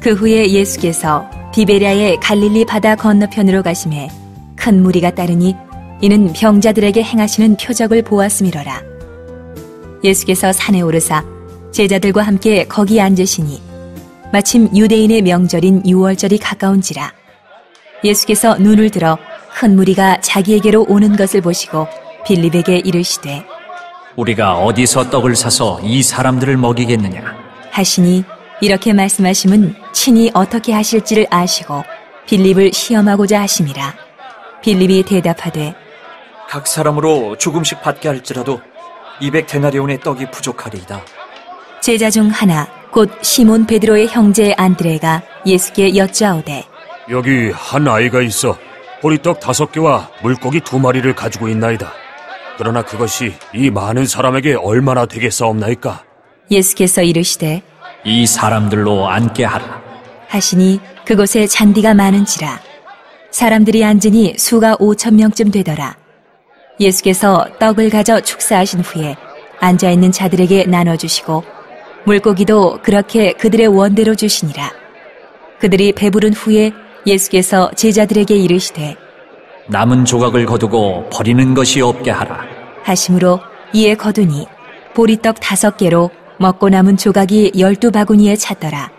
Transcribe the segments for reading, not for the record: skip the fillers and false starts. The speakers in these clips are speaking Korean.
그 후에 예수께서 디베랴의 갈릴리 바다 건너편으로 가심에 큰 무리가 따르니 이는 병자들에게 행하시는 표적을 보았음이로라. 예수께서 산에 오르사 제자들과 함께 거기 앉으시니 마침 유대인의 명절인 유월절이 가까운지라. 예수께서 눈을 들어 큰 무리가 자기에게로 오는 것을 보시고 빌립에게 이르시되 우리가 어디서 떡을 사서 이 사람들을 먹이겠느냐 하시니 이렇게 말씀하심은 친히 어떻게 하실지를 아시고 빌립을 시험하고자 하심이라. 빌립이 대답하되 각 사람으로 조금씩 받게 할지라도 200데나리온의 떡이 부족하리이다. 제자 중 하나 곧 시몬 베드로의 형제 안드레가 예수께 여쭈아오되 여기 한 아이가 있어 보리떡 5개와 물고기 2마리를 가지고 있나이다. 그러나 그것이 이 많은 사람에게 얼마나 되겠사옵나이까? 예수께서 이르시되 이 사람들로 앉게 하라. 하시니 그곳에 잔디가 많은지라. 사람들이 앉으니 수가 5,000명쯤 되더라. 예수께서 떡을 가져 축사하신 후에 앉아있는 자들에게 나눠주시고 물고기도 그렇게 그들의 원대로 주시니라. 그들이 배부른 후에 예수께서 제자들에게 이르시되 남은 조각을 거두고 버리는 것이 없게 하라. 하심으로 이에 거두니 보리떡 5개로 먹고 남은 조각이 12바구니에 찼더라.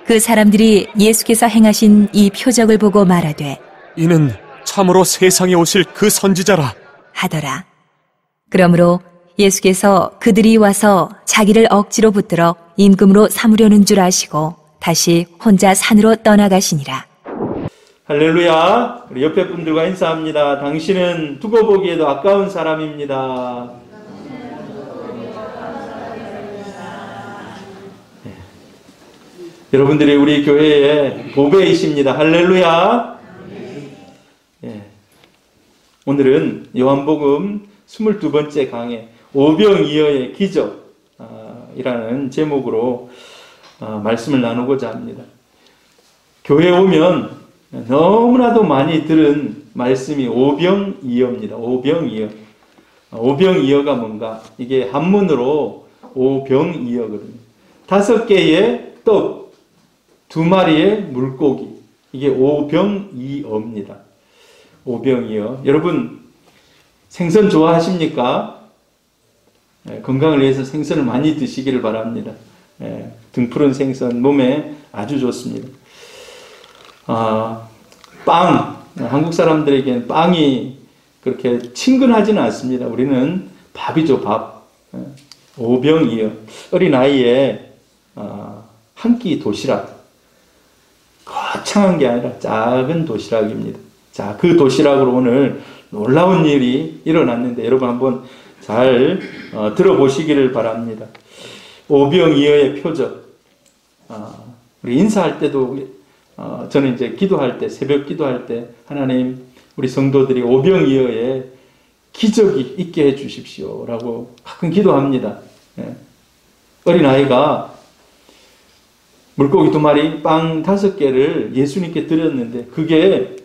그 사람들이 예수께서 행하신 이 표적을 보고 말하되 이는 참으로 세상에 오실 그 선지자라 하더라. 그러므로 예수께서 그들이 와서 자기를 억지로 붙들어 임금으로 삼으려는 줄 아시고 다시 혼자 산으로 떠나가시니라. 할렐루야. 우리 옆에 분들과 인사합니다. 당신은 두고 보기에도 아까운 사람입니다. 네. 여러분들이 우리 교회의 보배이십니다. 할렐루야. 네. 오늘은 요한복음 22번째 강의 오병이어의 기적이라는 제목으로 말씀을 나누고자 합니다. 교회에 오면 너무나도 많이 들은 말씀이 오병이어입니다. 오병이어. 오병이어가 뭔가? 이게 한문으로 오병이어거든요. 5개의 떡, 2마리의 물고기. 이게 오병이어입니다. 오병이어. 여러분, 생선 좋아하십니까? 건강을 위해서 생선을 많이 드시기를 바랍니다. 등푸른 생선, 몸에 아주 좋습니다. 빵, 한국 사람들에게는 빵이 그렇게 친근하지는 않습니다. 우리는 밥이죠, 밥. 오병이어. 어린 아이에 한 끼 도시락. 거창한 게 아니라 작은 도시락입니다. 자, 그 도시락으로 오늘 놀라운 일이 일어났는데 여러분 한번 잘 들어보시기를 바랍니다. 오병이어의 표적. 우리 인사할 때도 저는 이제 기도할 때, 새벽 기도할 때 하나님 우리 성도들이 오병이어의 기적이 있게 해 주십시오 라고 가끔 기도합니다. 어린아이가 물고기 2마리, 빵 5개를 예수님께 드렸는데 그게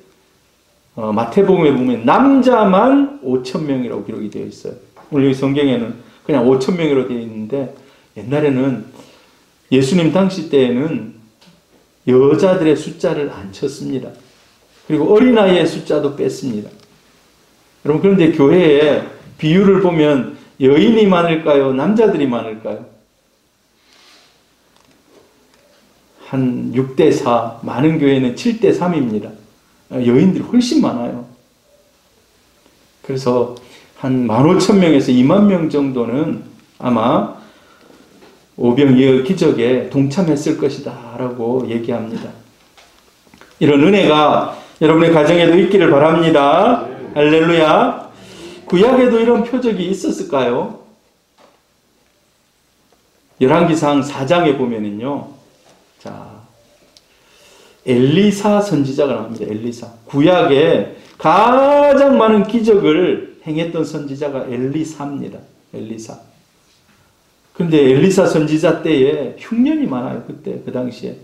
마태복음에 보면 남자만 5,000명이라고 기록이 되어 있어요. 오늘 여기 성경에는 그냥 5,000명이라고 되어 있는데 옛날에는 예수님 당시 때에는 여자들의 숫자를 안 쳤습니다. 그리고 어린아이의 숫자도 뺐습니다. 여러분 그런데 교회에 비율을 보면 여인이 많을까요? 남자들이 많을까요? 한 6대4, 많은 교회는 7대3입니다. 여인들이 훨씬 많아요. 그래서 한 15,000명에서 20,000명 정도는 아마 오병이어 기적에 동참했을 것이다 라고 얘기합니다. 이런 은혜가 여러분의 가정에도 있기를 바랍니다. 할렐루야. 구약에도 이런 표적이 있었을까요? 열왕기상 4장에 보면은요, 자, 엘리사 선지자가 나옵니다. 엘리사. 구약에 가장 많은 기적을 행했던 선지자가 엘리사입니다. 엘리사. 근데 엘리사 선지자 때에 흉년이 많아요. 그때, 그 당시에.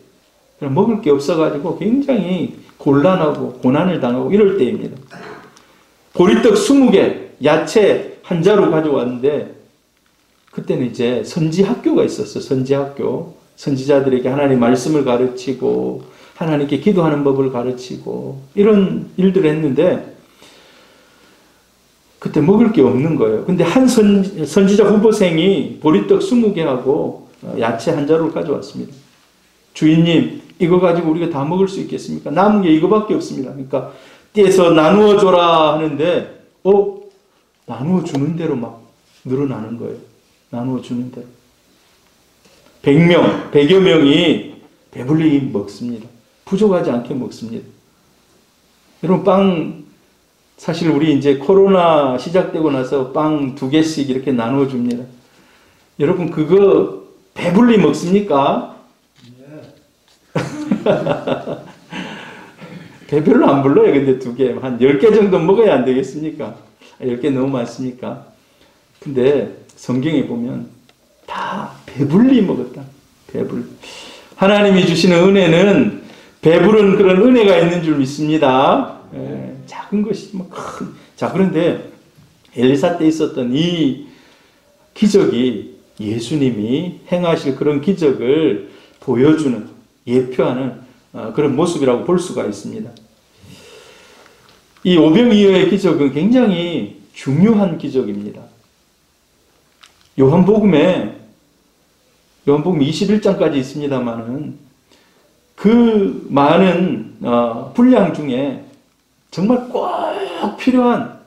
먹을 게 없어가지고 굉장히 곤란하고 고난을 당하고 이럴 때입니다. 보리떡 20개, 야채 한 자루 가져왔는데 그때는 이제 선지학교가 있었어요. 선지학교. 선지자들에게 하나님의 말씀을 가르치고 하나님께 기도하는 법을 가르치고 이런 일들을 했는데 그때 먹을 게 없는 거예요. 근데 한 선지자 후보생이 보리떡 20개하고 야채 한 자루를 가져왔습니다. 주인님, 이거 가지고 우리가 다 먹을 수 있겠습니까? 남은 게 이거밖에 없습니다. 그러니까 떼서 나누어 줘라 하는데 나누어 주는 대로 막 늘어나는 거예요. 나누어 주는 대로. 100명, 100여 명이 배불리 먹습니다. 부족하지 않게 먹습니다. 여러분, 사실 우리 이제 코로나 시작되고 나서 빵 2개씩 이렇게 나누어 줍니다. 여러분, 그거 배불리 먹습니까? 배 별로 안 불러요. 근데 2개, 한 10개 정도 먹어야 안 되겠습니까? 10개 너무 많습니까? 근데 성경에 보면 다 배불리 먹었다. 배불리. 하나님이 주시는 은혜는 배부른 그런 은혜가 있는 줄 믿습니다. 작은 것이 뭐 큰. 자, 그런데 엘리사 때 있었던 이 기적이 예수님이 행하실 그런 기적을 보여주는, 예표하는 그런 모습이라고 볼 수가 있습니다. 이 오병이어의 기적은 굉장히 중요한 기적입니다. 요한복음 21장까지 있습니다만은 그 많은 분량 중에 정말 꼭 필요한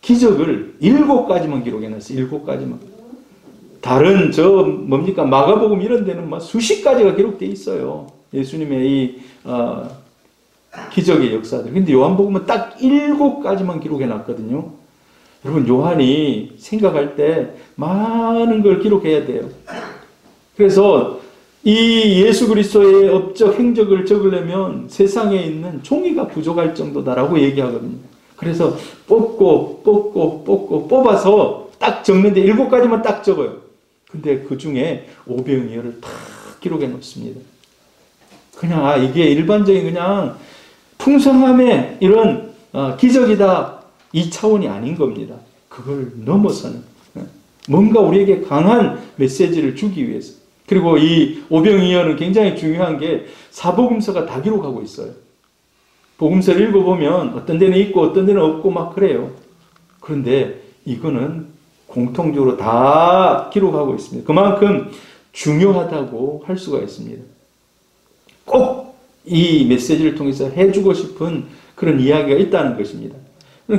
기적을 7가지만 기록해놨어요. 7가지만. 다른 마가복음 이런 데는 막 수십 가지가 기록되어 있어요. 예수님의 이 기적의 역사들. 근데 요한복음은 딱 7가지만 기록해놨거든요. 여러분, 요한이 생각할 때 많은 걸 기록해야 돼요. 그래서 이 예수 그리스도의 업적, 행적을 적으려면 세상에 있는 종이가 부족할 정도다라고 얘기하거든요. 그래서 뽑아서 딱 적는데 7가지만 딱 적어요. 근데 그 중에 오병이어를 다 기록해 놓습니다. 그냥 이게 일반적인 그냥 풍성함의 이런 기적이다, 이 차원이 아닌 겁니다. 그걸 넘어서는 뭔가 우리에게 강한 메시지를 주기 위해서. 그리고 이 오병이어는 굉장히 중요한 게 사복음서가 다 기록하고 있어요. 복음서를 읽어보면 어떤 데는 있고 어떤 데는 없고 막 그래요. 그런데 이거는 공통적으로 다 기록하고 있습니다. 그만큼 중요하다고 할 수가 있습니다. 꼭 이 메시지를 통해서 해주고 싶은 그런 이야기가 있다는 것입니다.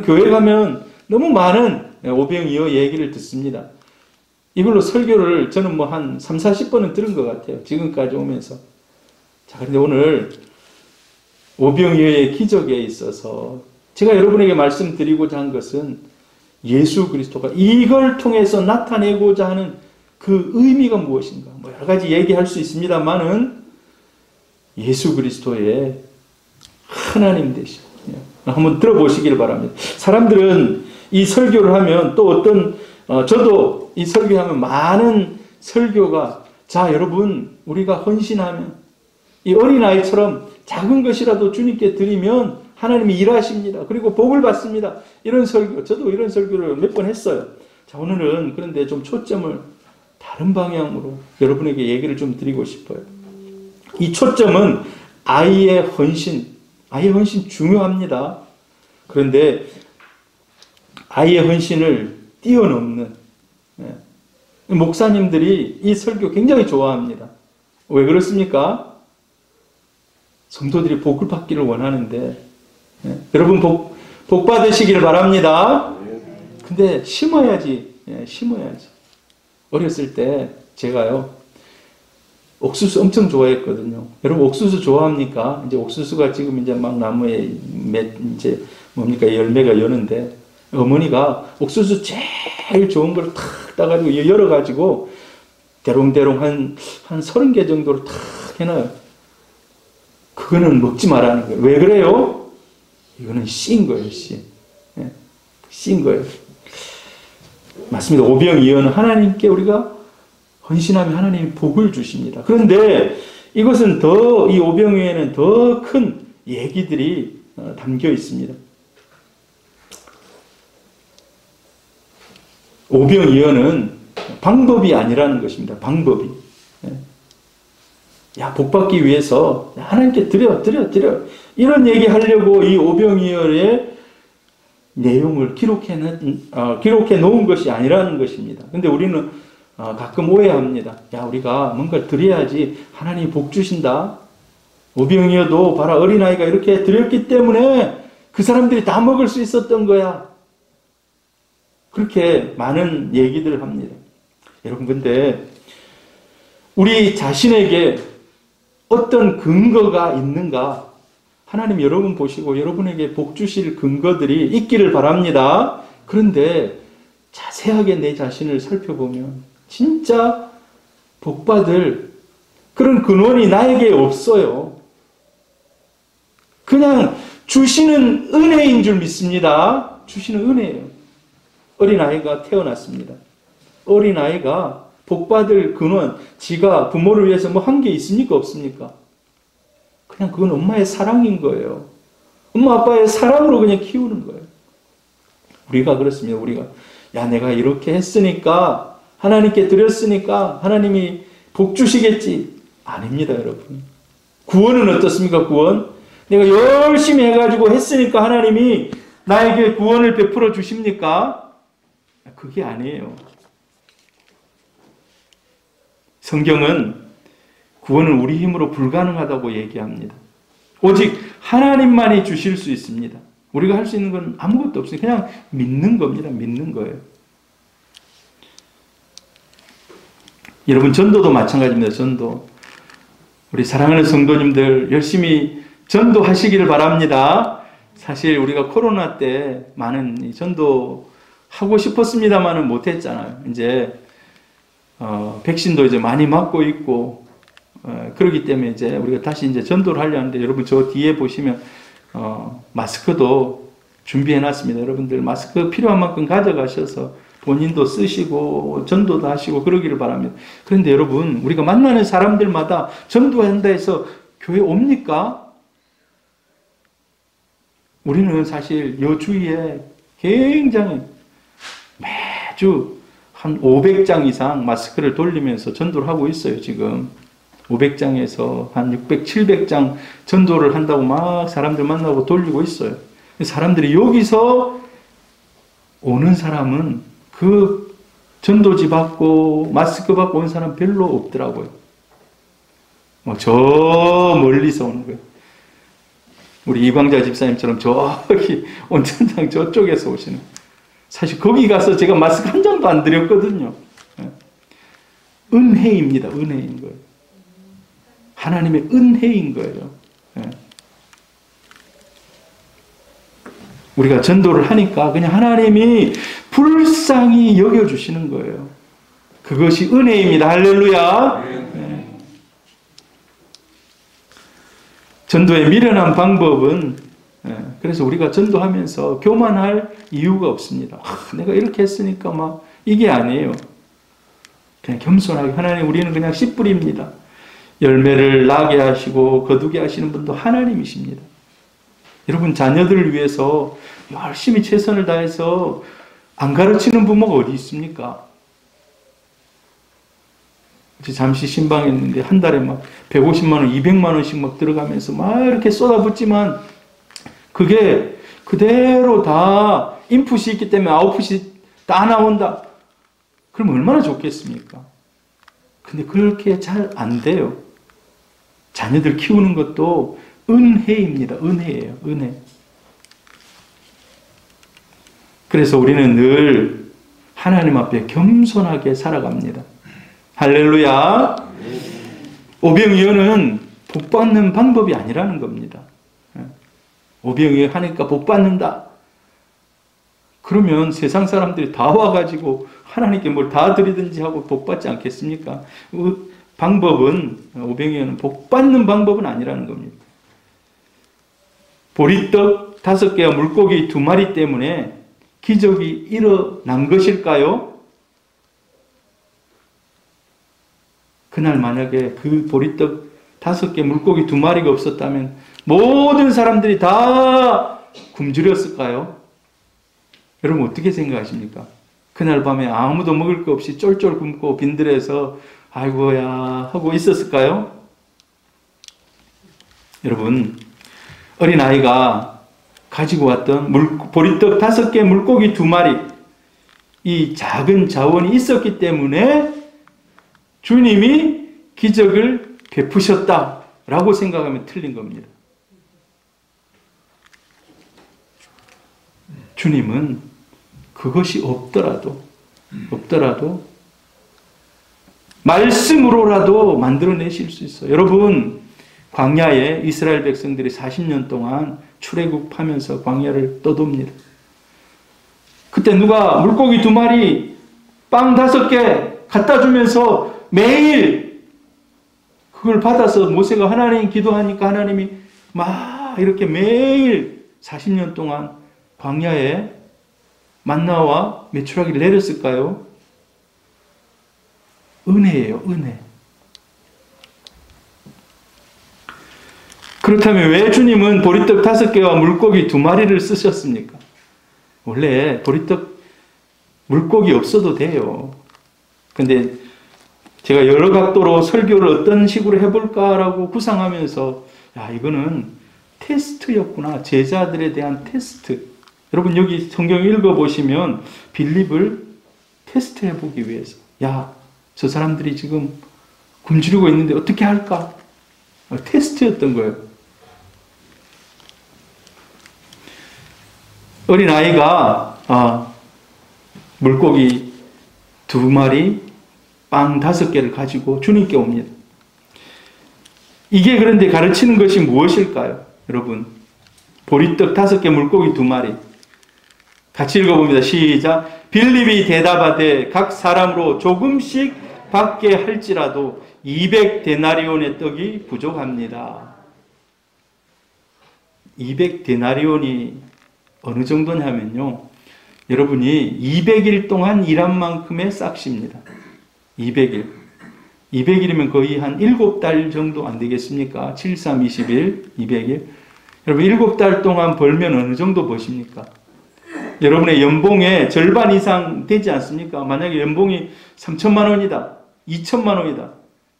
교회 가면 너무 많은 오병이어 얘기를 듣습니다. 이걸로 설교를 저는 뭐 한 30-40번은 들은 것 같아요. 지금까지 오면서. 자, 그런데 오늘 오병이어의 기적에 있어서 제가 여러분에게 말씀드리고자 한 것은 예수 그리스도가 이걸 통해서 나타내고자 하는 그 의미가 무엇인가. 뭐 여러 가지 얘기할 수 있습니다만은 예수 그리스도의 하나님 되심. 한번 들어보시길 바랍니다. 사람들은 이 설교를 하면 또 저도 이 설교하면 많은 설교가, 자, 여러분, 우리가 헌신하면 이 어린아이처럼 작은 것이라도 주님께 드리면 하나님이 일하십니다. 그리고 복을 받습니다. 이런 설교, 저도 이런 설교를 몇 번 했어요. 자, 오늘은 그런데 좀 초점을 다른 방향으로 여러분에게 얘기를 좀 드리고 싶어요. 이 초점은 아이의 헌신 중요합니다. 그런데 아이의 헌신을 뛰어넘는 목사님들이 이 설교 굉장히 좋아합니다. 왜 그렇습니까? 성도들이 복을 받기를 원하는데 여러분 복 받으시기를 바랍니다. 근데 심어야지. 어렸을 때 제가요 옥수수 엄청 좋아했거든요. 여러분 옥수수 좋아합니까? 이제 옥수수가 지금 이제 막 나무에 이제 뭡니까 열매가 여는데 어머니가 옥수수 제일 좋은 걸 탁 따가지고 열어가지고 대롱대롱 한 30개 정도를 탁 해놔요. 그거는 먹지 말라는 거예요. 왜 그래요? 이거는 씨인 거예요, 씨. 씨인 거예요. 맞습니다. 오병이어는 하나님께 우리가 헌신하면 하나님이 복을 주십니다. 그런데 이것은 이 오병이어에는 더 큰 얘기들이 담겨 있습니다. 오병이어는 방법이 아니라는 것입니다. 방법이. 야, 복받기 위해서 하나님께 드려. 이런 얘기 하려고 이 오병이어의 내용을 기록해 놓은 것이 아니라는 것입니다. 근데 우리는 가끔 오해합니다. 야, 우리가 뭔가를 드려야지 하나님이 복 주신다. 오병이어도 봐라, 어린아이가 이렇게 드렸기 때문에 그 사람들이 다 먹을 수 있었던 거야. 그렇게 많은 얘기들을 합니다. 여러분, 근데 우리 자신에게 어떤 근거가 있는가? 하나님 여러분 보시고 여러분에게 복 주실 근거들이 있기를 바랍니다. 그런데 자세하게 내 자신을 살펴보면 진짜 복받을 그런 근원이 나에게 없어요. 그냥 주시는 은혜인 줄 믿습니다. 주시는 은혜예요. 어린아이가 태어났습니다. 어린아이가 복받을 근원, 지가 부모를 위해서 뭐 한 게 있습니까? 없습니까? 그냥 그건 엄마의 사랑인 거예요. 엄마 아빠의 사랑으로 그냥 키우는 거예요. 우리가 그렇습니다. 우리가 야, 내가 이렇게 했으니까, 하나님께 드렸으니까 하나님이 복 주시겠지. 아닙니다, 여러분. 구원은 어떻습니까? 구원? 내가 열심히 해가지고 했으니까 하나님이 나에게 구원을 베풀어 주십니까? 그게 아니에요. 성경은 구원은 우리 힘으로 불가능하다고 얘기합니다. 오직 하나님만이 주실 수 있습니다. 우리가 할 수 있는 건 아무것도 없어요. 그냥 믿는 겁니다. 믿는 거예요. 여러분, 전도도 마찬가지입니다. 전도. 우리 사랑하는 성도님들 열심히 전도하시기를 바랍니다. 사실 우리가 코로나 때 많은 전도 하고 싶었습니다만은 못했잖아요. 이제 백신도 이제 많이 맞고 있고, 그렇기 때문에 이제 우리가 다시 이제 전도를 하려는데, 여러분 저 뒤에 보시면 마스크도 준비해 놨습니다. 여러분들 마스크 필요한 만큼 가져가셔서 본인도 쓰시고 전도도 하시고 그러기를 바랍니다. 그런데 여러분, 우리가 만나는 사람들마다 전도한다 해서 교회 옵니까? 우리는 사실 요 주위에 굉장히 매주 한 500장 이상 마스크를 돌리면서 전도를 하고 있어요. 지금 500장에서 한 600, 700장 전도를 한다고 막 사람들 만나고 돌리고 있어요. 사람들이 여기서 오는 사람은 그 전도지 받고 마스크 받고 온 사람 별로 없더라고요. 저 멀리서 오는 거예요. 우리 이광자 집사님처럼 저기 온천장 저쪽에서 오시는. 사실 거기 가서 제가 마스크 한 장도 안 드렸거든요. 은혜입니다. 은혜인 거예요. 하나님의 은혜인 거예요. 우리가 전도를 하니까 그냥 하나님이 불쌍히 여겨주시는 거예요. 그것이 은혜입니다. 할렐루야. 전도의 미련한 방법은, 그래서 우리가 전도하면서 교만할 이유가 없습니다. 내가 이렇게 했으니까 막 이게 아니에요. 그냥 겸손하게, 하나님, 우리는 그냥 씨 뿌립니다. 열매를 나게 하시고 거두게 하시는 분도 하나님이십니다. 여러분, 자녀들을 위해서 열심히 최선을 다해서 안 가르치는 부모가 어디 있습니까? 잠시 신방했는데 한 달에 막 150만 원, 200만 원씩 막 들어가면서 막 이렇게 쏟아붓지만 그게 그대로 다 인풋이 있기 때문에 아웃풋이 다 나온다. 그럼 얼마나 좋겠습니까? 근데 그렇게 잘 안 돼요. 자녀들 키우는 것도 은혜입니다. 은혜예요. 은혜. 그래서 우리는 늘 하나님 앞에 겸손하게 살아갑니다. 할렐루야. 오병이어는 복받는 방법이 아니라는 겁니다. 오병이어 하니까 복받는다. 그러면 세상 사람들이 다 와가지고 하나님께 뭘 다 드리든지 하고 복받지 않겠습니까? 방법은, 오병이어는 복받는 방법은 아니라는 겁니다. 보리떡 5개와 물고기 2마리 때문에 기적이 일어난 것일까요? 그날 만약에 그 보리떡 5개, 물고기 2마리가 없었다면 모든 사람들이 다 굶주렸을까요? 여러분 어떻게 생각하십니까? 그날 밤에 아무도 먹을 거 없이 쫄쫄 굶고 빈들에서 아이고야 하고 있었을까요? 여러분, 어린아이가 가지고 왔던 보리떡 5개, 물고기 2마리, 이 작은 자원이 있었기 때문에 주님이 기적을 베푸셨다라고 생각하면 틀린 겁니다. 주님은 그것이 없더라도 말씀으로라도 만들어내실 수 있어요. 여러분, 광야에 이스라엘 백성들이 40년 동안 출애굽하면서 광야를 떠돕니다. 그때 누가 물고기 2마리, 빵 5개 갖다 주면서 매일 그걸 받아서 모세가 하나님 기도하니까 하나님이 막 이렇게 매일 40년 동안 광야에 만나와 메추라기를 내렸을까요? 은혜예요, 은혜. 그렇다면 왜 주님은 보리떡 5개와 물고기 2마리를 쓰셨습니까? 원래 보리떡, 물고기 없어도 돼요. 근데 제가 여러 각도로 설교를 어떤 식으로 해볼까라고 구상하면서 이거는 테스트였구나. 제자들에 대한 테스트. 여러분 여기 성경 읽어보시면 빌립을 테스트해보기 위해서 저 사람들이 지금 굶주리고 있는데 어떻게 할까? 테스트였던 거예요. 어린아이가 물고기 2마리, 빵 5개를 가지고 주님께 옵니다. 이게 그런데 가르치는 것이 무엇일까요? 여러분, 보리떡 5개, 물고기 2마리. 같이 읽어봅니다. 시작. 빌립이 대답하되 각 사람으로 조금씩 받게 할지라도 200데나리온의 떡이 부족합니다. 200데나리온이 어느 정도냐면요, 여러분이 200일 동안 일한 만큼의 싹시입니다. 200일이면 거의 한 7달 정도 안 되겠습니까? 7, 3, 20일, 200일. 여러분 7달 동안 벌면 어느 정도 버십니까? 여러분의 연봉의 절반 이상 되지 않습니까? 만약에 연봉이 3천만 원이다, 2천만 원이다,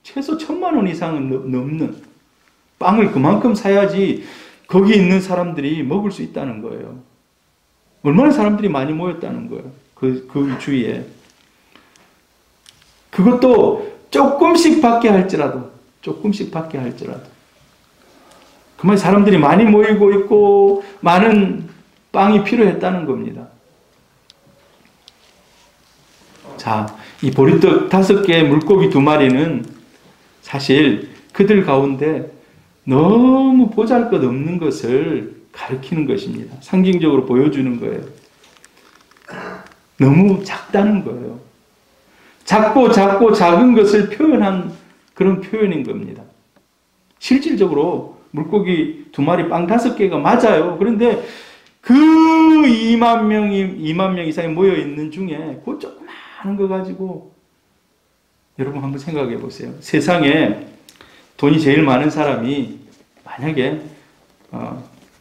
최소 1,000만 원 이상은 넘는 빵을 그만큼 사야지 거기 있는 사람들이 먹을 수 있다는 거예요. 얼마나 사람들이 많이 모였다는 거예요. 그 주위에. 그것도 조금씩 받게 할지라도. 그만 사람들이 많이 모이고 있고 많은 빵이 필요했다는 겁니다. 자, 이 보리떡 5개, 물고기 2마리는 사실 그들 가운데 너무 보잘것없는 것을 가르치는 것입니다. 상징적으로 보여주는 거예요. 너무 작다는 거예요. 작고 작은 것을 표현한 그런 표현인 겁니다. 실질적으로 물고기 2마리, 빵 5개가 맞아요. 그런데 그 2만 명 이상이 모여있는 중에 그 조그마한 거 가지고 여러분 한번 생각해 보세요. 세상에 돈이 제일 많은 사람이 만약에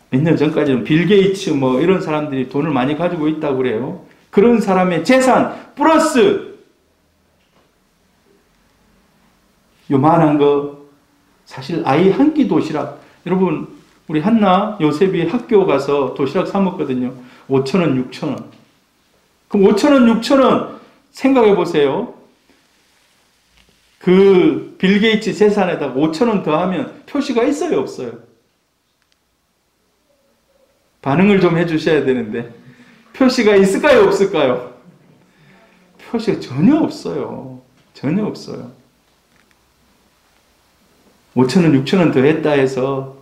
몇 년 전까지는 빌 게이츠 이런 사람들이 돈을 많이 가지고 있다고 그래요. 그런 사람의 재산 플러스 요만한 거, 사실 아이 한 끼 도시락, 여러분 우리 한나, 요셉이 학교 가서 도시락 사 먹거든요. 5,000원, 6,000원. 그럼 5,000원, 6,000원 생각해 보세요. 그 빌 게이츠 재산에다가 5,000원 더하면 표시가 있어요, 없어요? 반응을 좀 해주셔야 되는데 표시가 있을까요, 없을까요? 표시가 전혀 없어요. 5,000원, 6,000원 더 했다 해서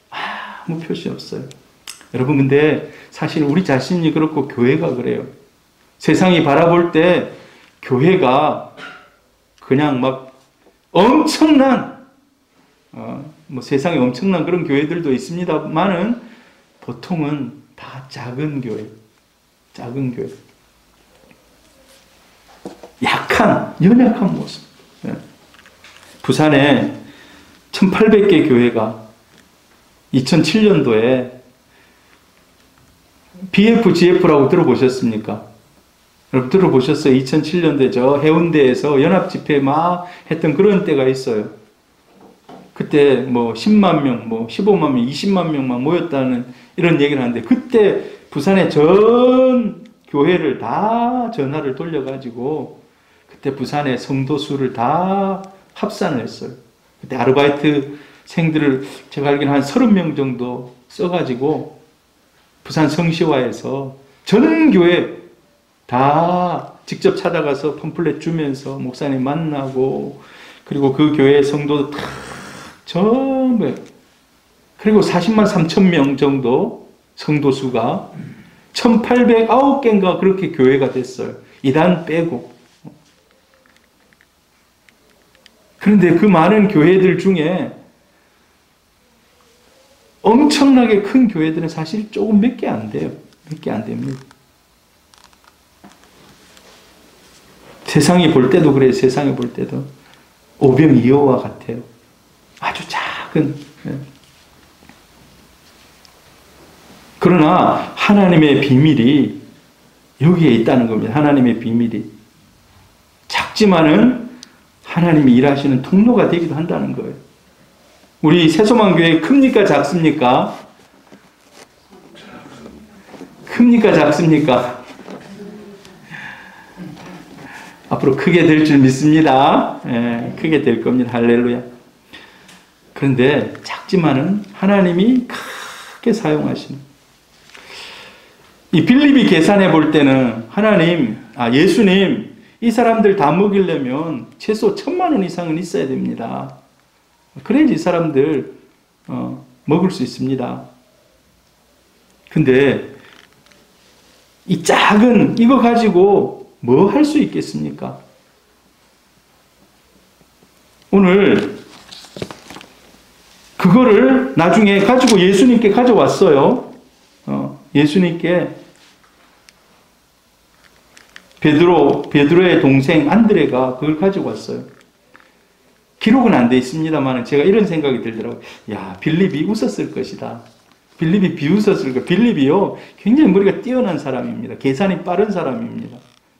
아무 표시 없어요. 여러분, 근데 사실 우리 자신이 그렇고 교회가 그래요. 세상이 바라볼 때 교회가 그냥 막 엄청난 세상에 엄청난 그런 교회들도 있습니다만은 보통은 다 작은 교회. 연약한 모습. 부산에 1800개 교회가 2007년도에 BFGF라고 들어보셨습니까? 여러분 들어보셨어요? 2007년도에 저 해운대에서 연합집회 막 했던 그런 때가 있어요. 그때 뭐 10만 명, 뭐 15만 명, 20만 명만 모였다는 이런 얘기를 하는데 그때 부산의 전 교회를 다 전화를 돌려가지고 그때 부산의 성도 수를 다 합산을 했어요. 그때 아르바이트 생들을 제가 알기로는 한 30명 정도 써가지고 부산 성시화에서 전 교회 다 직접 찾아가서 팜플렛 주면서 목사님 만나고 그리고 그 교회 성도 다 전부 그리고 40만 3천 명 정도 성도 수가 1809개인가 그렇게 교회가 됐어요. 이단 빼고. 그런데 그 많은 교회들 중에 엄청나게 큰 교회들은 사실 조금 몇 개 안 돼요. 몇 개 안 됩니다. 세상이 볼 때도 그래요. 세상이 볼 때도. 오병이어와 같아요. 아주 작은. 그러나 하나님의 비밀이 여기에 있다는 겁니다. 하나님의 비밀이. 작지만은 하나님이 일하시는 통로가 되기도 한다는 거예요. 우리 새소망교회 큽니까 작습니까? 큽니까 작습니까? 앞으로 크게 될 줄 믿습니다. 예, 크게 될 겁니다. 할렐루야. 그런데 작지만은 하나님이 크게 사용하시는. 이 빌립이 계산해 볼 때는 예수님 이 사람들 다 먹이려면 최소 1,000만 원 이상은 있어야 됩니다. 그래야지 이 사람들 먹을 수 있습니다. 근데 이 작은 이거 가지고 뭐 할 수 있겠습니까? 오늘 그거를 나중에 가지고 예수님께 가져왔어요. 예수님께 베드로의 동생 안드레가 그걸 가지고 왔어요. 기록은 안 돼 있습니다만 제가 이런 생각이 들더라고요. 야, 빌립이 웃었을 것이다. 빌립이 비웃었을 거. 빌립이요, 굉장히 머리가 뛰어난 사람입니다. 계산이 빠른 사람입니다.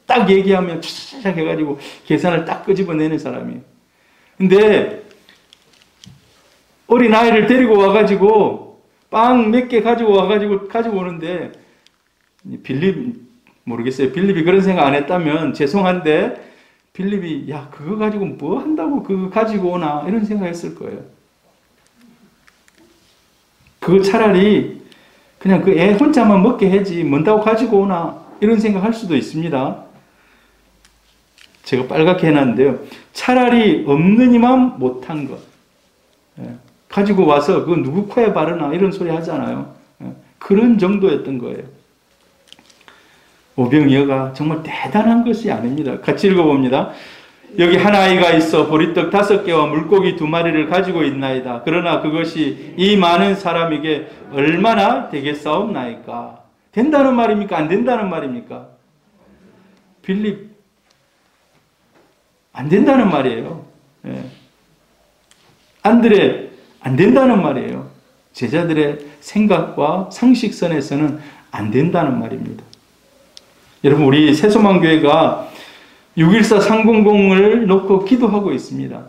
딱 얘기하면 착착 해가지고 계산을 딱 끄집어내는 사람이에요. 근데 어린 아이를 데리고 와가지고 빵 몇 개 가지고 가지고 오는데 모르겠어요. 빌립이 그런 생각 안 했다면 죄송한데 빌립이 야 그거 가지고 뭐 한다고 그거 가지고 오나 이런 생각했을 거예요. 그거 차라리 그냥 그 애 혼자만 먹게 해지 뭔다고 가지고 오나 이런 생각할 수도 있습니다. 제가 빨갛게 해놨는데요. 차라리 없느니만 못한 것. 가지고 와서 그거 누구 코에 바르나 이런 소리 하잖아요. 그런 정도였던 거예요. 오병이어가 정말 대단한 것이 아닙니다. 같이 읽어봅니다. 여기 한 아이가 있어 보리떡 5개와 물고기 2마리를 가지고 있나이다. 그러나 그것이 이 많은 사람에게 얼마나 되겠사옵나이까. 된다는 말입니까? 안 된다는 말입니까? 빌립 안 된다는 말이에요. 안드레 안 된다는 말이에요. 제자들의 생각과 상식선에서는 안 된다는 말입니다. 여러분 우리 새소망교회가 614 300을 놓고 기도하고 있습니다.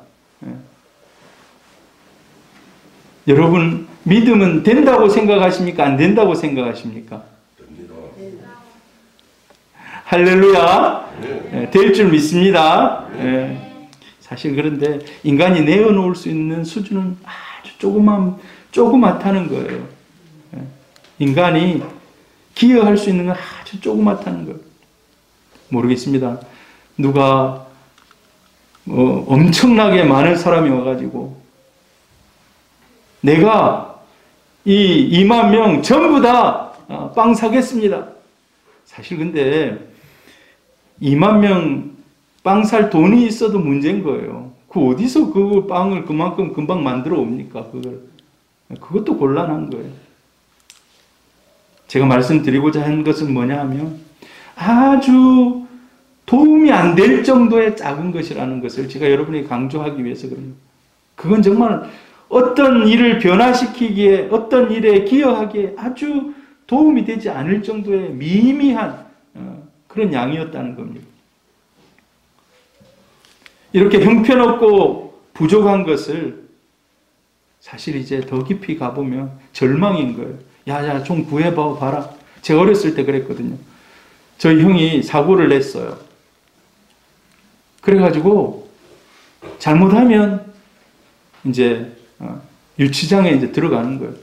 여러분 믿음은 된다고 생각하십니까? 안 된다고 생각하십니까? 할렐루야. 될 줄 믿습니다. 사실 그런데 인간이 내어놓을 수 있는 수준은 아주 조그맣다는 거예요. 인간이 기여할 수 있는 건 아주 조그맣다는 거예요. 모르겠습니다. 누가 엄청나게 많은 사람이 와가지고 내가 이 2만 명 전부 다 빵 사겠습니다. 사실 근데 2만 명 빵 살 돈이 있어도 문제인 거예요. 그 어디서 그 빵을 그만큼 금방 만들어 옵니까? 그것도 곤란한 거예요. 제가 말씀드리고자 하는 것은 뭐냐 하면 아주 도움이 안 될 정도의 작은 것이라는 것을 제가 여러분에게 강조하기 위해서 그래요. 그건 정말 어떤 일을 변화시키기에 어떤 일에 기여하기에 아주 도움이 되지 않을 정도의 미미한 그런 양이었다는 겁니다. 이렇게 형편없고 부족한 것을 사실 이제 더 깊이 가보면 절망인 거예요. 야, 좀 구해봐라. 제가 어렸을 때 그랬거든요. 저희 형이 사고를 냈어요. 그래가지고 잘못하면 이제 유치장에 이제 들어가는 거예요.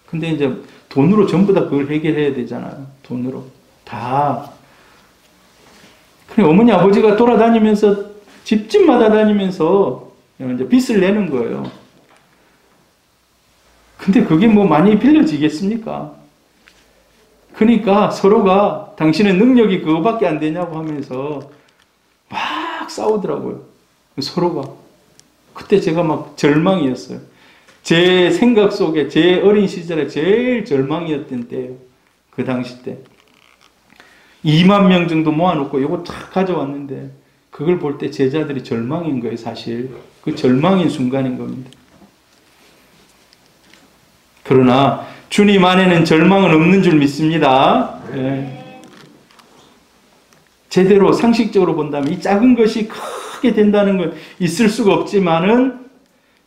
근데 이제 돈으로 전부 다 그걸 해결해야 되잖아요. 돈으로 다. 그래 어머니 아버지가 돌아다니면서 집집마다 다니면서 이제 빚을 내는 거예요. 근데 그게 뭐 많이 빌려지겠습니까? 그러니까 서로가 당신의 능력이 그거밖에 안 되냐고 하면서 막 싸우더라고요. 서로가. 그때 제가 막 절망이었어요. 제 생각 속에 제 어린 시절에 제일 절망이었던 때예요. 그 당시 때. 2만 명 정도 모아놓고 이거 탁 가져왔는데 그걸 볼 때 제자들이 절망인 거예요. 사실. 그 절망인 순간인 겁니다. 그러나 주님 안에는 절망은 없는 줄 믿습니다. 네. 제대로 상식적으로 본다면 이 작은 것이 크게 된다는 건 있을 수가 없지만은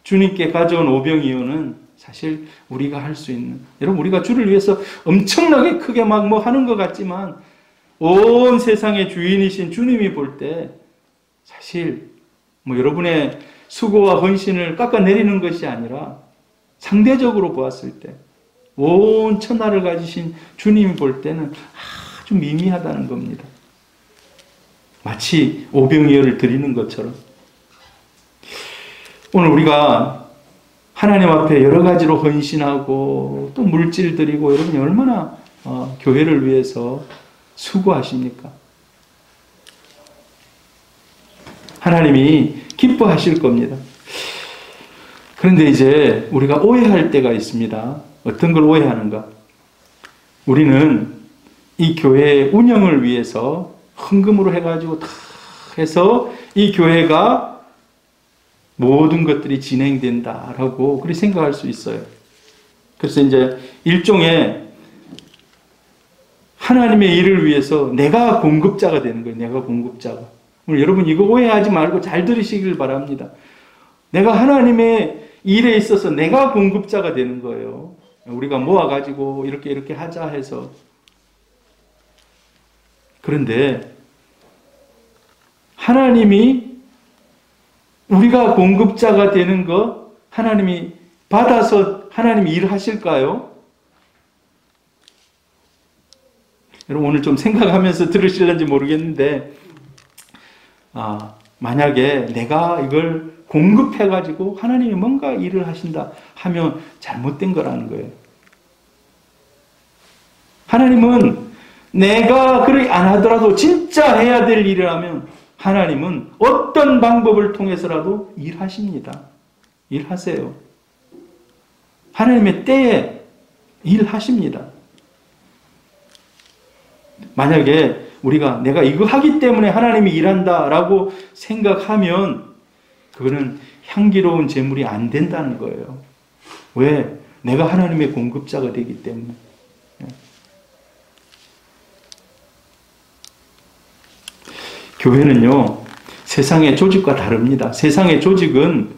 주님께 가져온 오병이어는 사실 우리가 할 수 있는, 여러분 우리가 주를 위해서 엄청나게 크게 막 뭐 하는 것 같지만 온 세상의 주인이신 주님이 볼 때 사실 뭐 여러분의 수고와 헌신을 깎아내리는 것이 아니라 상대적으로 보았을 때 온 천하를 가지신 주님이 볼 때는 아주 미미하다는 겁니다. 마치 오병이어를 드리는 것처럼. 오늘 우리가 하나님 앞에 여러 가지로 헌신하고 또 물질 드리고 여러분이 얼마나 교회를 위해서 수고하십니까? 하나님이 기뻐하실 겁니다. 그런데 이제 우리가 오해할 때가 있습니다. 어떤 걸 오해하는가? 우리는 이 교회의 운영을 위해서 헌금으로 해가지고 다 해서 이 교회가 모든 것들이 진행된다라고 그렇게 생각할 수 있어요. 그래서 이제 일종의 하나님의 일을 위해서 내가 공급자가 되는 거예요. 내가 공급자가. 오늘 여러분 이거 오해하지 말고 잘 들으시길 바랍니다. 내가 하나님의 일에 있어서 내가 공급자가 되는 거예요. 우리가 모아가지고 이렇게 하자 해서. 그런데 하나님이 우리가 공급자가 되는 거 하나님이 받아서 하나님이 일하실까요? 여러분 오늘 좀 생각하면서 들으실는지 모르겠는데 만약에 내가 이걸 공급해가지고 하나님이 뭔가 일을 하신다 하면 잘못된 거라는 거예요. 하나님은 내가 그렇게 안 하더라도 진짜 해야 될 일을 하면 하나님은 어떤 방법을 통해서라도 일하십니다. 일하세요. 하나님의 때에 일하십니다. 만약에 우리가 내가 이거 하기 때문에 하나님이 일한다라고 생각하면 그거는 향기로운 제물이 안 된다는 거예요. 왜? 내가 하나님의 공급자가 되기 때문에. 교회는요, 세상의 조직과 다릅니다. 세상의 조직은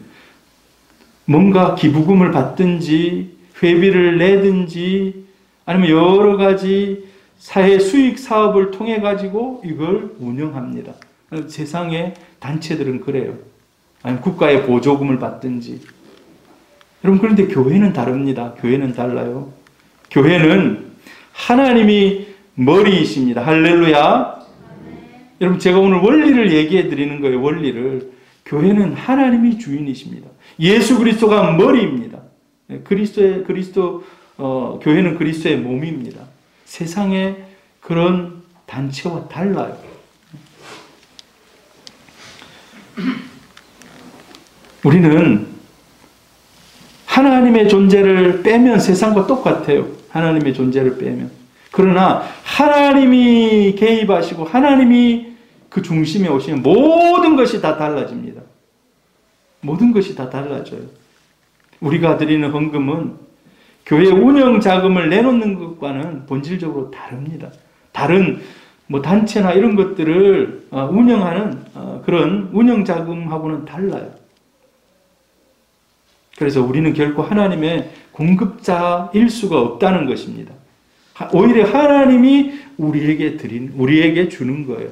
뭔가 기부금을 받든지 회비를 내든지 아니면 여러 가지 사회 수익 사업을 통해 가지고 이걸 운영합니다. 세상의 단체들은 그래요. 아니면 국가의 보조금을 받든지. 여러분 그런데 교회는 다릅니다. 교회는 달라요. 교회는 하나님이 머리이십니다. 할렐루야. 여러분 제가 오늘 원리를 얘기해 드리는 거예요. 원리를. 교회는 하나님이 주인이십니다. 예수 그리스도가 머리입니다. 교회는 그리스도의 몸입니다. 세상의 그런 단체와 달라요. 우리는 하나님의 존재를 빼면 세상과 똑같아요. 하나님의 존재를 빼면. 그러나 하나님이 개입하시고 하나님이 그 중심에 오시면 모든 것이 다 달라집니다. 모든 것이 다 달라져요. 우리가 드리는 헌금은 교회 운영 자금을 내놓는 것과는 본질적으로 다릅니다. 다른 단체나 이런 것들을 운영하는 그런 운영 자금하고는 달라요. 그래서 우리는 결코 하나님의 공급자일 수가 없다는 것입니다. 오히려 하나님이 우리에게 주는 거예요.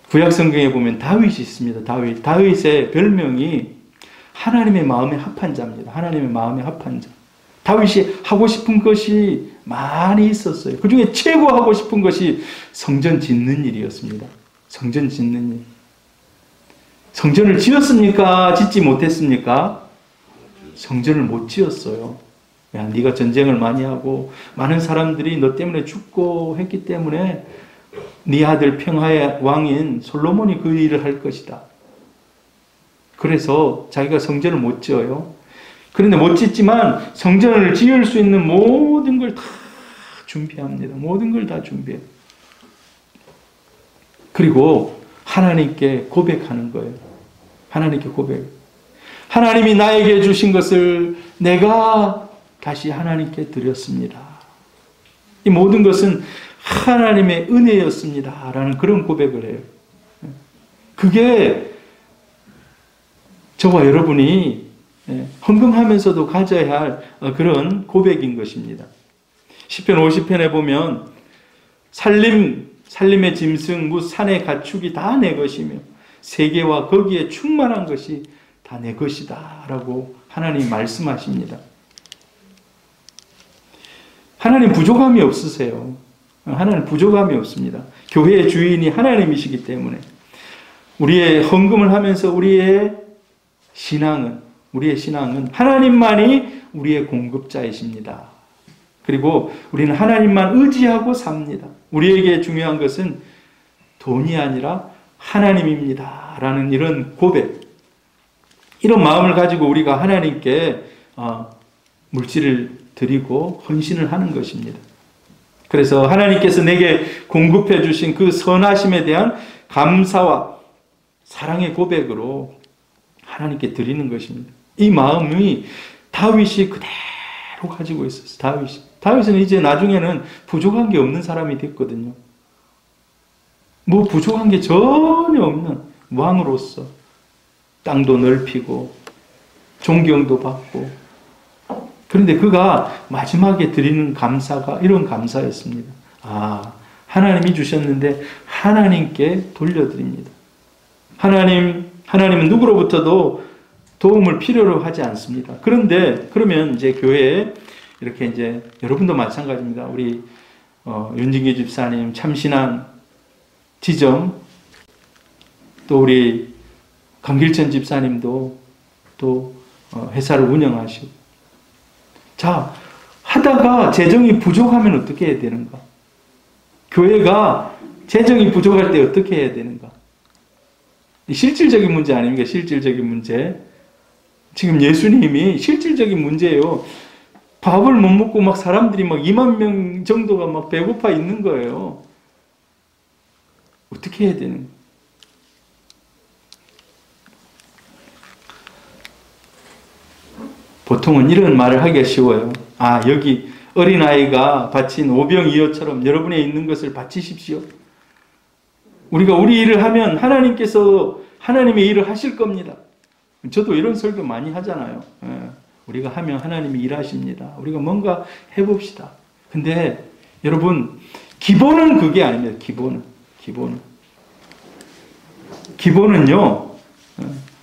구약 성경에 보면 다윗이 있습니다. 다윗의 별명이 하나님의 마음에 합한 자입니다. 하나님의 마음에 합한 자. 다윗이 하고 싶은 것이 많이 있었어요. 그 중에 최고 하고 싶은 것이 성전 짓는 일이었습니다. 성전 짓는 일. 성전을 지었습니까? 짓지 못했습니까? 성전을 못 지었어요. 야, 네가 전쟁을 많이 하고 많은 사람들이 너 때문에 죽고 했기 때문에 네 아들 평화의 왕인 솔로몬이 그 일을 할 것이다. 그래서 자기가 성전을 못 지어요. 그런데 못 짓지만 성전을 지을 수 있는 모든 걸 다 준비합니다. 모든 걸 다 준비해요. 그리고 하나님께 고백하는 거예요. 하나님께 고백. 하나님이 나에게 주신 것을 내가 다시 하나님께 드렸습니다. 이 모든 것은 하나님의 은혜였습니다. 라는 그런 고백을 해요. 그게 저와 여러분이 헌금하면서도 가져야 할 그런 고백인 것입니다. 시편 50편에 보면 살림의 짐승 무 산의 가축이 다 내 것이며 세계와 거기에 충만한 것이 다 내 것이다 라고 하나님 말씀하십니다. 하나님 부족함이 없으세요. 하나님 부족함이 없습니다. 교회의 주인이 하나님이시기 때문에 우리의 헌금을 하면서 우리의 신앙은 하나님만이 우리의 공급자이십니다. 그리고 우리는 하나님만 의지하고 삽니다. 우리에게 중요한 것은 돈이 아니라 하나님입니다. 라는 이런 고백, 이런 마음을 가지고 우리가 하나님께 물질을 드리고 헌신을 하는 것입니다. 그래서 하나님께서 내게 공급해 주신 그 선하심에 대한 감사와 사랑의 고백으로 하나님께 드리는 것입니다. 이 마음이 다윗이 그대로 가지고 있었어요. 다윗은 이제 나중에는 부족한 게 없는 사람이 됐거든요. 뭐 부족한 게 전혀 없는 왕으로서 땅도 넓히고 존경도 받고, 그런데 그가 마지막에 드리는 감사가 이런 감사였습니다. 하나님이 주셨는데 하나님께 돌려드립니다. 하나님은 누구로부터도 도움을 필요로 하지 않습니다. 그러면 이제 교회에 이렇게 이제 여러분도 마찬가지입니다. 우리 윤진기 집사님 참신한 지점, 또 우리 강길천 집사님도 또 회사를 운영하시고, 자, 하다가 재정이 부족하면 어떻게 해야 되는가? 교회가 재정이 부족할 때 어떻게 해야 되는가? 실질적인 문제 아닙니까? 실질적인 문제. 지금 예수님이 실질적인 문제예요. 밥을 못 먹고 막 사람들이 막 2만 명 정도가 막 배고파 있는 거예요. 어떻게 해야 되는 거예요? 보통은 이런 말을 하기가 쉬워요. 여기 어린아이가 바친 오병이어처럼 여러분의 있는 것을 바치십시오. 우리가 우리 일을 하면 하나님께서 하나님의 일을 하실 겁니다. 저도 이런 설교 많이 하잖아요. 우리가 하면 하나님이 일하십니다. 우리가 뭔가 해봅시다. 근데 여러분, 기본은 그게 아닙니다. 기본은요,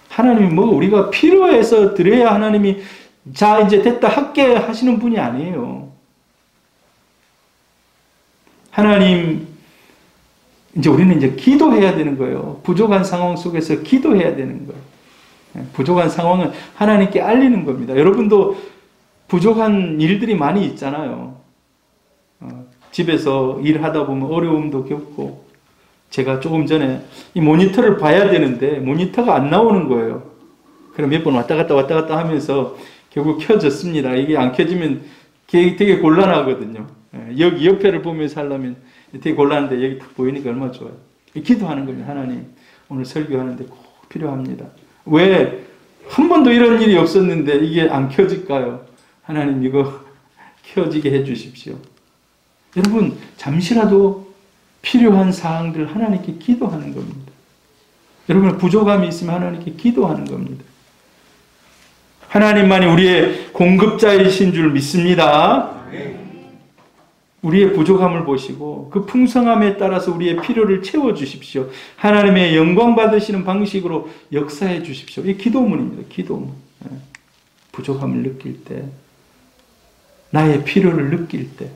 하나님이 우리가 필요해서 드려야 하나님이 자 이제 됐다 할게 하시는 분이 아니에요. 하나님, 이제 우리는 이제 기도해야 되는 거예요. 부족한 상황 속에서 기도해야 되는 거예요. 부족한 상황은 하나님께 알리는 겁니다. 여러분도 부족한 일들이 많이 있잖아요. 집에서 일하다 보면 어려움도 겪고, 제가 조금 전에 이 모니터를 봐야 되는데 모니터가 안 나오는 거예요. 그럼 몇 번 왔다 갔다 하면서 결국 켜졌습니다. 이게 안 켜지면 되게 곤란하거든요. 여기 옆에를 보면서 하려면 되게 곤란한데 여기 딱 보이니까 얼마나 좋아요. 기도하는 겁니다. 하나님, 오늘 설교하는데 꼭 필요합니다. 왜 한 번도 이런 일이 없었는데 이게 안 켜질까요? 하나님, 이거 켜지게 해 주십시오. 여러분, 잠시라도 필요한 사항들 하나님께 기도하는 겁니다. 여러분 부족함이 있으면 하나님께 기도하는 겁니다. 하나님만이 우리의 공급자이신 줄 믿습니다. 우리의 부족함을 보시고 그 풍성함에 따라서 우리의 필요를 채워주십시오. 하나님의 영광 받으시는 방식으로 역사해 주십시오. 이게 기도문입니다. 기도문. 부족함을 느낄 때, 나의 필요를 느낄 때,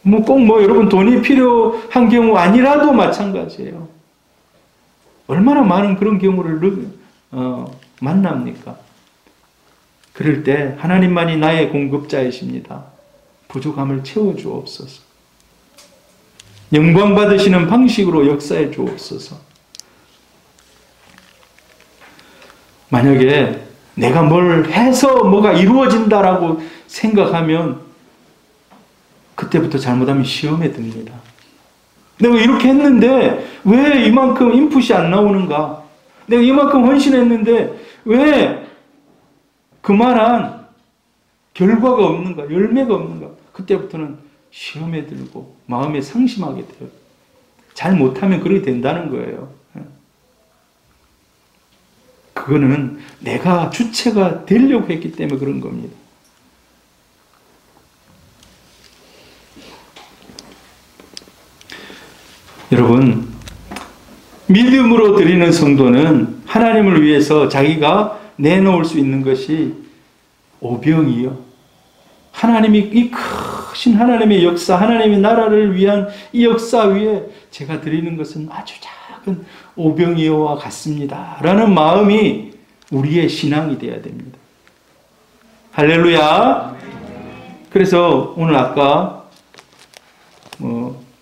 꼭 여러분 돈이 필요한 경우 아니라도 마찬가지예요. 얼마나 많은 그런 경우를 만납니까? 그럴 때 하나님만이 나의 공급자이십니다. 부족함을 채워주옵소서. 영광 받으시는 방식으로 역사해 주옵소서. 만약에 내가 뭘 해서 뭐가 이루어진다라고 생각하면 그때부터 잘못하면 시험에 듭니다. 내가 이렇게 했는데 왜 이만큼 인풋이 안 나오는가? 내가 이만큼 헌신했는데 왜 그만한 결과가 없는가? 열매가 없는가? 그때부터는 시험에 들고 마음에 상심하게 돼요. 잘 못하면 그렇게 된다는 거예요. 그거는 내가 주체가 되려고 했기 때문에 그런 겁니다. 여러분, 믿음으로 드리는 성도는 하나님을 위해서 자기가 내놓을 수 있는 것이 오병이요. 하나님이 이 크신 하나님의 역사, 하나님의 나라를 위한 이 역사 위에 제가 드리는 것은 아주 작은 오병이어와 같습니다. 라는 마음이 우리의 신앙이 되어야 됩니다. 할렐루야. 그래서 오늘 아까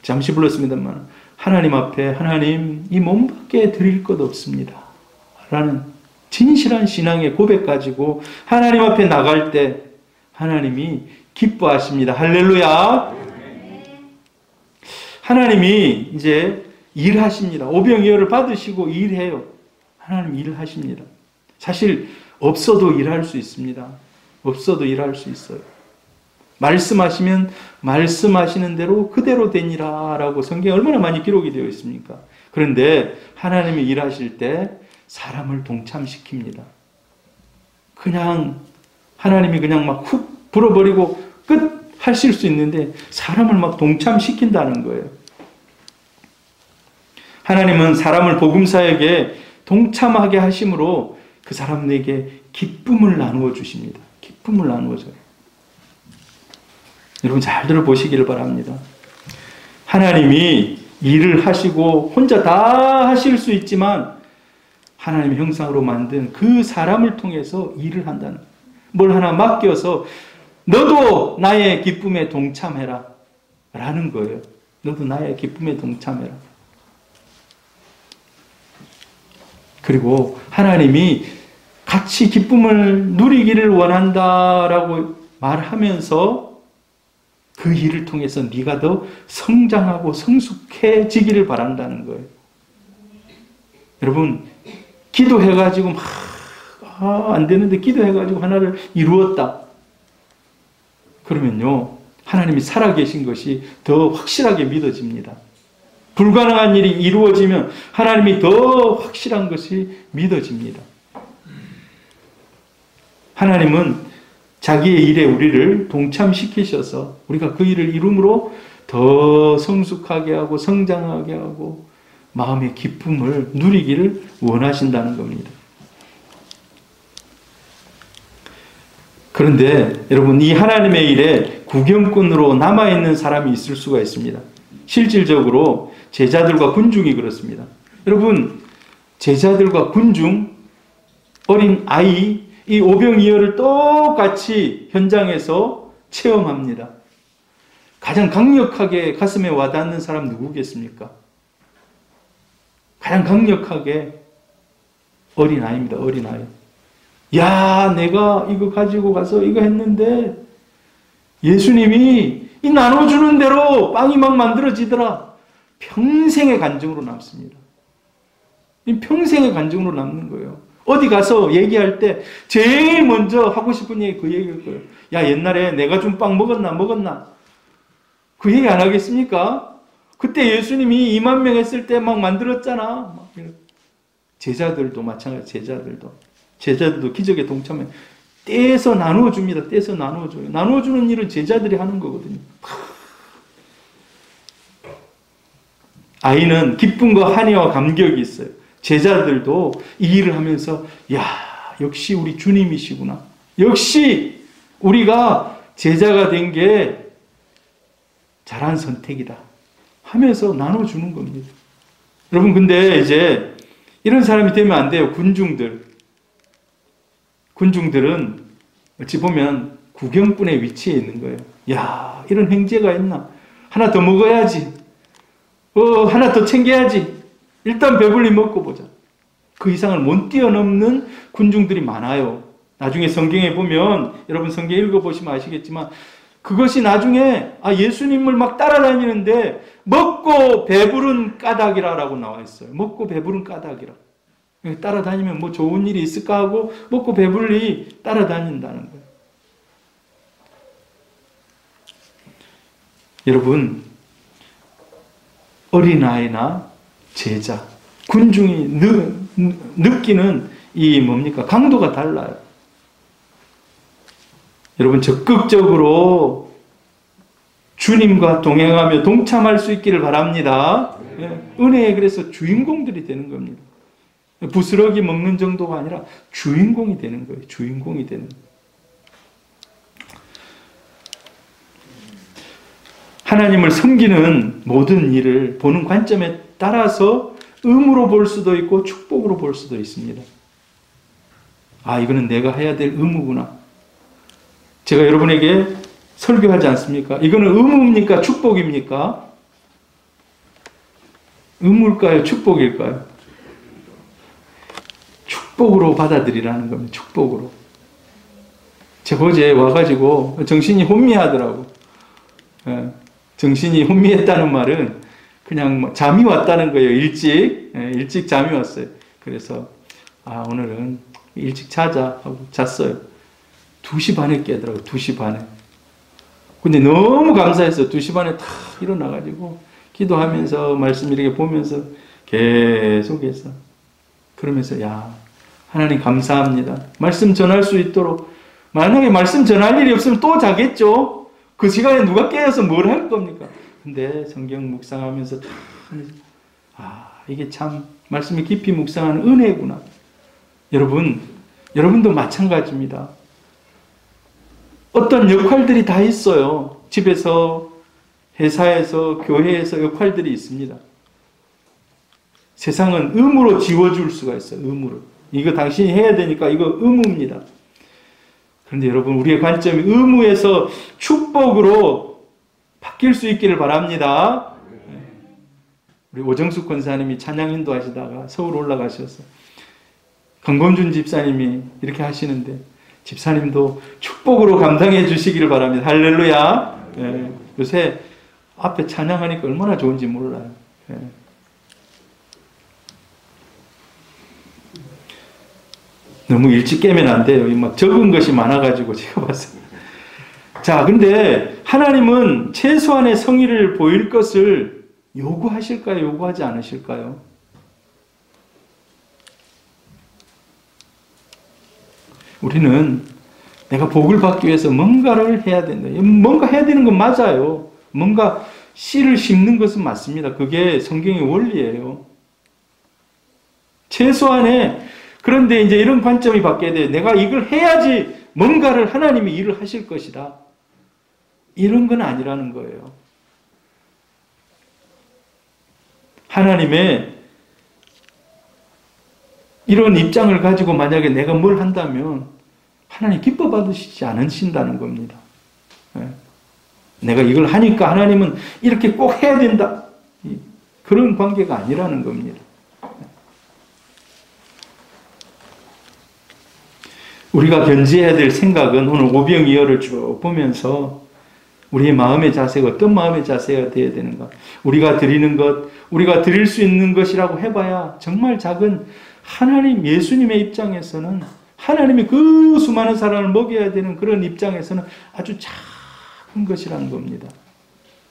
잠시 불렀습니다만 하나님 앞에 하나님 이 몸밖에 드릴 것 없습니다. 라는 진실한 신앙의 고백 가지고 하나님 앞에 나갈 때 하나님이 기뻐하십니다. 할렐루야. 하나님이 이제 일하십니다. 오병이어를 받으시고 일해요. 하나님 일하십니다. 사실 없어도 일할 수 있습니다. 없어도 일할 수 있어요. 말씀하시면 말씀하시는 대로 그대로 되니라 라고 성경에 얼마나 많이 기록이 되어 있습니까? 그런데 하나님이 일하실 때 사람을 동참시킵니다. 그냥 하나님이 그냥 막 훅 불어버리고 끝 하실 수 있는데 사람을 막 동참시킨다는 거예요. 하나님은 사람을 복음사역에 동참하게 하심으로 그 사람에게 기쁨을 나누어 주십니다. 기쁨을 나누어 줘요. 여러분 잘 들어보시기를 바랍니다. 하나님이 일을 하시고 혼자 다 하실 수 있지만 하나님의 형상으로 만든 그 사람을 통해서 일을 한다는 거예요. 뭘 하나 맡겨서 너도 나의 기쁨에 동참해라 라는 거예요. 너도 나의 기쁨에 동참해라. 그리고 하나님이 같이 기쁨을 누리기를 원한다라고 말하면서 그 일을 통해서 네가 더 성장하고 성숙해지기를 바란다는 거예요. 여러분 기도해가지고 안 되는데 기도해가지고 하나를 이루었다. 그러면요 하나님이 살아계신 것이 더 확실하게 믿어집니다. 불가능한 일이 이루어지면 하나님이 더 확실한 것이 믿어집니다. 하나님은 자기의 일에 우리를 동참시키셔서 우리가 그 일을 이룸으로 더 성숙하게 하고 성장하게 하고 마음의 기쁨을 누리기를 원하신다는 겁니다. 그런데 여러분 이 하나님의 일에 구경꾼으로 남아있는 사람이 있을 수가 있습니다. 실질적으로 제자들과 군중이 그렇습니다. 여러분 제자들과 군중, 어린 아이 이 오병이어를 똑같이 현장에서 체험합니다. 가장 강력하게 가슴에 와닿는 사람 누구겠습니까? 가장 강력하게 어린아이입니다. 어린아이. 야, 내가 이거 가지고 가서 이거 했는데 예수님이 이 나눠주는 대로 빵이 막 만들어지더라. 평생의 간증으로 남습니다. 이 평생의 간증으로 남는 거예요. 어디 가서 얘기할 때 제일 먼저 하고 싶은 얘기 그 얘기일 거예요. 야, 옛날에 내가 준 빵 먹었나? 그 얘기 안 하겠습니까? 그때 예수님이 2만 명 했을 때 막 만들었잖아. 제자들도 마찬가지. 제자들도 기적에 동참해. 떼서 나누어줍니다. 떼서 나누어줘요. 나누어주는 일은 제자들이 하는 거거든요. 아이는 기쁨과 한의와 감격이 있어요. 제자들도 이 일을 하면서 야, 역시 우리 주님이시구나. 역시 우리가 제자가 된 게 잘한 선택이다 하면서 나눠주는 겁니다. 여러분, 근데 이제 이런 사람이 되면 안 돼요. 군중들은 어찌 보면 구경꾼의 위치에 있는 거예요. 야, 이런 행제가 있나? 하나 더 먹어야지. 하나 더 챙겨야지. 일단 배불리 먹고 보자. 그 이상을 못 뛰어넘는 군중들이 많아요. 나중에 성경에 보면, 여러분 성경 읽어보시면 아시겠지만, 그것이 나중에 예수님을 막 따라다니는데 먹고 배부른 까닭이라고 나와 있어요. 먹고 배부른 까닭이라. 따라다니면 뭐 좋은 일이 있을까 하고 먹고 배불리 따라다닌다는 거예요. 여러분, 어린아이나 제자, 군중이 느끼는 이 뭡니까? 강도가 달라요. 여러분, 적극적으로 주님과 동행하며 동참할 수 있기를 바랍니다. 은혜에 그래서 주인공들이 되는 겁니다. 부스러기 먹는 정도가 아니라 주인공이 되는 거예요. 주인공이 되는 거예요. 하나님을 섬기는 모든 일을 보는 관점에 따라서 의무로 볼 수도 있고 축복으로 볼 수도 있습니다. 이거는 내가 해야 될 의무구나. 제가 여러분에게 설교하지 않습니까? 이거는 의무입니까? 축복입니까? 의무일까요? 축복일까요? 축복으로 받아들이라는 겁니다. 축복으로. 제가 어제 와가지고 정신이 혼미하더라고. 정신이 혼미했다는 말은 그냥 잠이 왔다는 거예요. 일찍 잠이 왔어요. 그래서 오늘은 일찍 자자 하고 잤어요. 2시 반에 깨더라고요. 2시 반에. 근데 너무 감사했어요. 2시 반에 탁 일어나가지고 기도하면서 말씀 이렇게 보면서 계속해서 그러면서 하나님 감사합니다. 말씀 전할 수 있도록. 만약에 말씀 전할 일이 없으면 또 자겠죠. 그 시간에 누가 깨어서 뭘 할 겁니까? 근데 성경 묵상하면서 이게 참 말씀이 깊이 묵상하는 은혜구나. 여러분도 마찬가지입니다. 어떤 역할들이 다 있어요. 집에서, 회사에서, 교회에서 역할들이 있습니다. 세상은 의무로 지워줄 수가 있어요. 의무로. 이거 당신이 해야 되니까 이거 의무입니다. 그런데 여러분, 우리의 관점이 의무에서 축복으로 바뀔 수 있기를 바랍니다. 우리 오정숙 권사님이 찬양 인도하시다가 서울 올라가셔서 강범준 집사님이 이렇게 하시는데 집사님도 축복으로 감당해 주시기를 바랍니다. 할렐루야. 요새 앞에 찬양하니까 얼마나 좋은지 몰라요. 너무 일찍 깨면 안 돼요. 막 적은 것이 많아가지고 제가 봤어요. 자, 근데 하나님은 최소한의 성의를 보일 것을 요구하실까요? 요구하지 않으실까요? 우리는 내가 복을 받기 위해서 뭔가를 해야 된다. 뭔가 해야 되는 건 맞아요. 뭔가 씨를 심는 것은 맞습니다. 그게 성경의 원리예요. 최소한의, 그런데 이제 이런 관점이 바뀌어야 돼요. 내가 이걸 해야지 뭔가를 하나님이 일을 하실 것이다. 이런 건 아니라는 거예요. 하나님의 이런 입장을 가지고 만약에 내가 뭘 한다면 하나님 기뻐 받으시지 않으신다는 겁니다. 내가 이걸 하니까 하나님은 이렇게 꼭 해야 된다. 그런 관계가 아니라는 겁니다. 우리가 견지해야 될 생각은 오늘 오병이어를 쭉 보면서 우리의 마음의 자세가 어떤 마음의 자세가 되어야 되는가. 우리가 드리는 것, 우리가 드릴 수 있는 것이라고 해봐야 정말 작은 하나님, 예수님의 입장에서는 하나님이 그 수많은 사람을 먹여야 되는 그런 입장에서는 아주 작은 것이라는 겁니다.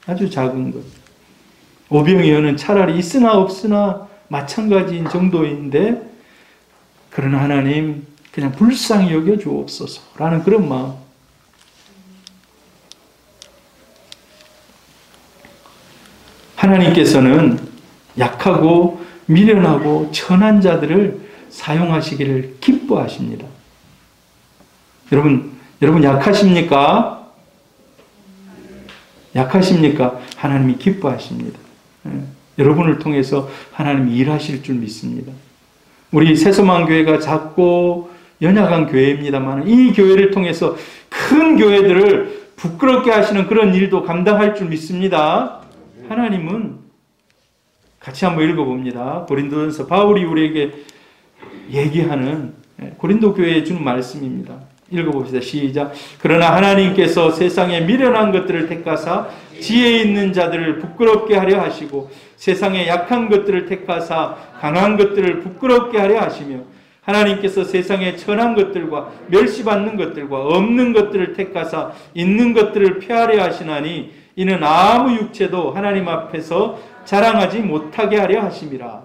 아주 작은 것. 오병이어는 차라리 있으나 없으나 마찬가지인 정도인데 그러나 하나님 그냥 불쌍히 여겨 주옵소서라는 그런 마음. 하나님께서는 약하고 미련하고 천한 자들을 사용하시기를 기뻐하십니다. 여러분 약하십니까? 약하십니까? 하나님이 기뻐하십니다. 여러분을 통해서 하나님이 일하실 줄 믿습니다. 우리 새소망 교회가 작고 연약한 교회입니다만 이 교회를 통해서 큰 교회들을 부끄럽게 하시는 그런 일도 감당할 줄 믿습니다. 하나님은 같이 한번 읽어봅니다. 고린도전서 바울이 우리에게 얘기하는 고린도 교회에 주는 말씀입니다. 읽어봅시다. 시작. 그러나 하나님께서 세상에 미련한 것들을 택하사 지혜 있는 자들을 부끄럽게 하려 하시고 세상에 약한 것들을 택하사 강한 것들을 부끄럽게 하려 하시며 하나님께서 세상에 천한 것들과 멸시받는 것들과 없는 것들을 택하사 있는 것들을 폐하려 하시나니 이는 아무 육체도 하나님 앞에서 자랑하지 못하게 하려 하심이라.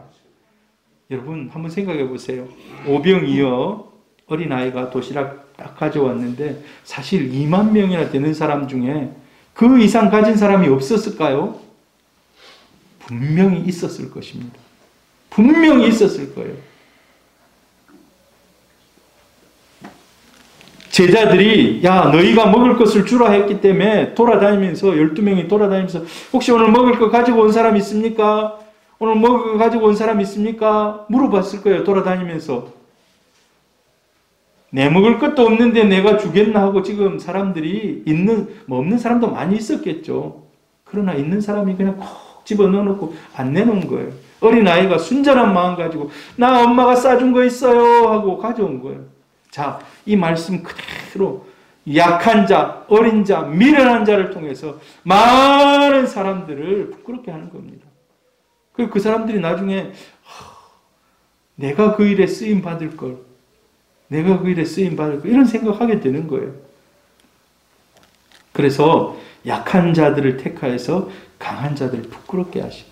여러분 한번 생각해 보세요. 오병이어 어린아이가 도시락 딱 가져왔는데 사실 2만 명이나 되는 사람 중에 그 이상 가진 사람이 없었을까요? 분명히 있었을 것입니다. 분명히 있었을 거예요. 제자들이 야 너희가 먹을 것을 주라 했기 때문에 돌아다니면서 12명이 돌아다니면서 혹시 오늘 먹을 거 가지고 온 사람 있습니까? 오늘 먹을 거 가지고 온 사람 있습니까? 물어봤을 거예요. 돌아다니면서. 내 먹을 것도 없는데 내가 주겠나 하고 지금 사람들이 없는 사람도 많이 있었겠죠. 그러나 있는 사람이 그냥 콕 집어 넣어놓고 안 내놓은 거예요. 어린아이가 순전한 마음 가지고 나 엄마가 싸준 거 있어요 하고 가져온 거예요. 자, 이 말씀 그대로 약한 자, 어린 자, 미련한 자를 통해서 많은 사람들을 부끄럽게 하는 겁니다. 그 사람들이 나중에 내가 그 일에 쓰임 받을 걸, 내가 그 일에 쓰임 받을 걸 이런 생각하게 되는 거예요. 그래서 약한 자들을 택하여서 강한 자들을 부끄럽게 하시고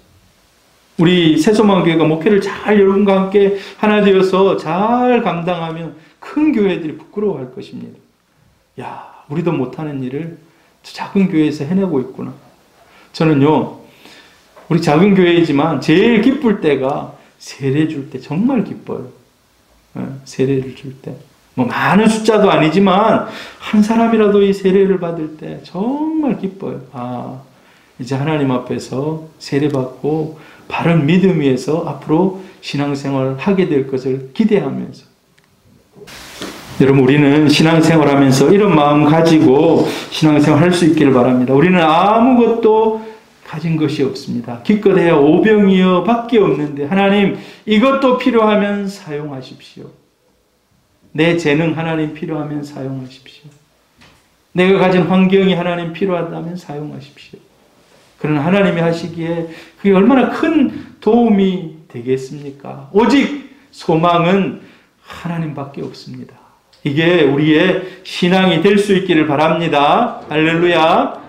우리 새소망교회가 목회를 잘 여러분과 함께 하나 되어서 잘 감당하면 큰 교회들이 부끄러워할 것입니다. 야, 우리도 못하는 일을 작은 교회에서 해내고 있구나. 저는요, 우리 작은 교회이지만 제일 기쁠 때가 세례 줄 때 정말 기뻐요. 세례를 줄 때. 뭐 많은 숫자도 아니지만 한 사람이라도 이 세례를 받을 때 정말 기뻐요. 아, 이제 하나님 앞에서 세례받고 바른 믿음 위에서 앞으로 신앙생활을 하게 될 것을 기대하면서 여러분 우리는 신앙생활하면서 이런 마음 가지고 신앙생활 할 수 있기를 바랍니다. 우리는 아무것도 가진 것이 없습니다. 기껏해야 오병이어 밖에 없는데 하나님 이것도 필요하면 사용하십시오. 내 재능 하나님 필요하면 사용하십시오. 내가 가진 환경이 하나님 필요하다면 사용하십시오. 그러나 하나님이 하시기에 그게 얼마나 큰 도움이 되겠습니까? 오직 소망은 하나님밖에 없습니다. 이게 우리의 신앙이 될 수 있기를 바랍니다. 할렐루야.